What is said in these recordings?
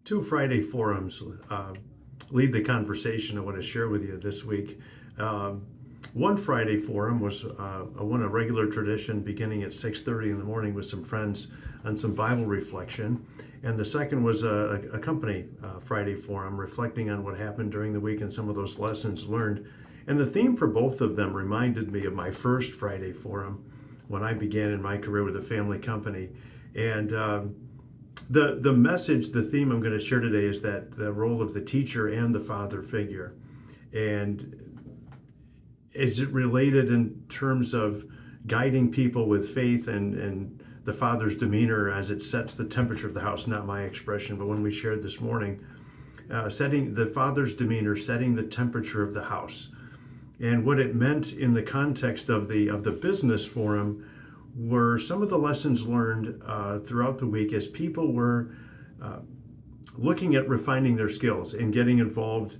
Two Friday forums lead the conversation I want to share with you this week. One Friday forum was a regular tradition beginning at 6:30 in the morning with some friends on some Bible reflection. And the second was a company Friday forum reflecting on what happened during the week and some of those lessons learned. And the theme for both of them reminded me of my first Friday forum when I began in my career with a family company. And the message, the theme I'm going to share today is that the role of the teacher and the father figure. And is it related in terms of guiding people with faith and the father's demeanor as it sets the temperature of the house? Not my expression, but when we shared this morning, setting the father's demeanor, setting the temperature of the house. And what it meant in the context of the business forum were some of the lessons learned throughout the week as people were looking at refining their skills and getting involved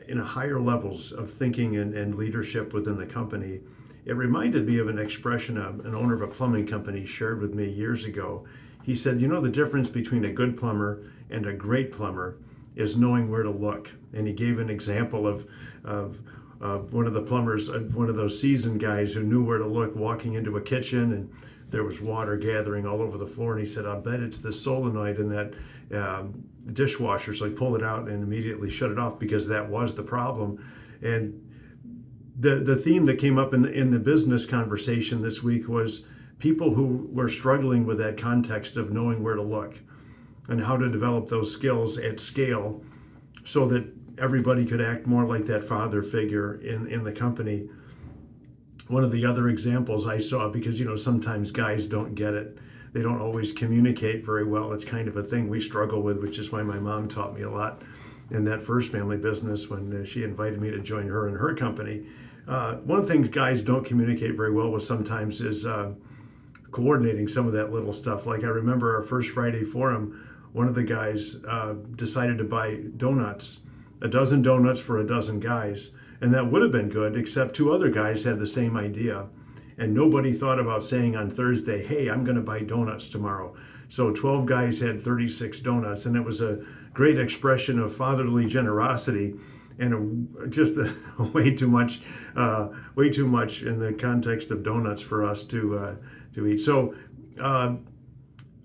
in higher levels of thinking and leadership within the company. It reminded me of an expression an owner of a plumbing company shared with me years ago. He said, you know, the difference between a good plumber and a great plumber is knowing where to look. And he gave an example of one of the plumbers, one of those seasoned guys who knew where to look, walking into a kitchen and there was water gathering all over the floor. And he said, I bet it's the solenoid in that dishwasher. So he pulled it out and immediately shut it off because that was the problem. And the theme that came up in the business conversation this week was people who were struggling with that context of knowing where to look and how to develop those skills at scale so that everybody could act more like that father figure in the company. One of the other examples I saw, because, you know, sometimes guys don't get it. They don't always communicate very well. It's kind of a thing we struggle with, which is why my mom taught me a lot in that first family business when she invited me to join her in her company. One of the things guys don't communicate very well with sometimes is coordinating some of that little stuff. Like I remember our first Friday forum, one of the guys decided to buy donuts, a dozen donuts for a dozen guys. And that would have been good, except two other guys had the same idea. And nobody thought about saying on Thursday, hey, I'm going to buy donuts tomorrow. So 12 guys had 36 donuts. And it was a great expression of fatherly generosity and just way too much in the context of donuts for us to eat. So,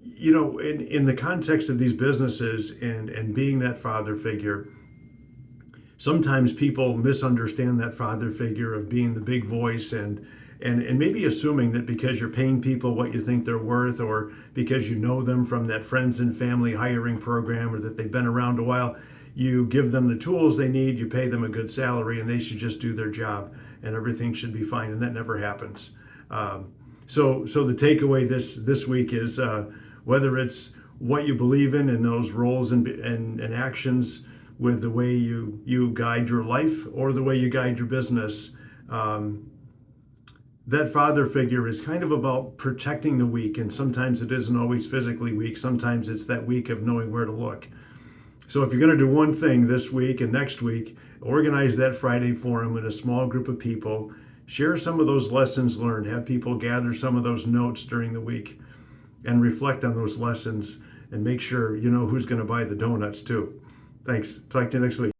you know, in the context of these businesses and being that father figure, sometimes people misunderstand that father figure of being the big voice and maybe assuming that because you're paying people what you think they're worth, or because you know them from that friends and family hiring program, or that they've been around a while, you give them the tools they need, you pay them a good salary, and they should just do their job and everything should be fine. And that never happens. So the takeaway this week is whether it's what you believe in and those roles and actions with the way you guide your life or the way you guide your business, that father figure is kind of about protecting the weak. And sometimes it isn't always physically weak. Sometimes it's that week of knowing where to look. So if you're going to do one thing this week and next week, organize that Friday forum in a small group of people, share some of those lessons learned, have people gather some of those notes during the week and reflect on those lessons and make sure you know who's going to buy the donuts too. Thanks. Talk to you next week.